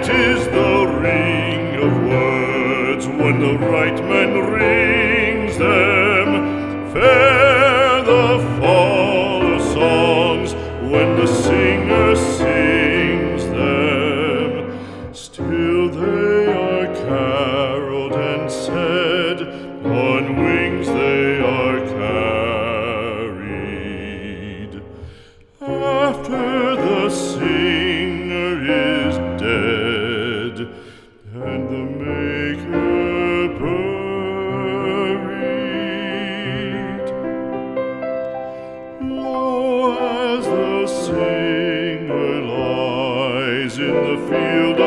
is the ring of words when the right man rings them. Fair the fall of songs when the singer sings them. Still they are caroled and said, on wings they are carried. After the singer is dead and the maker buried, lo, as the singer lies in the field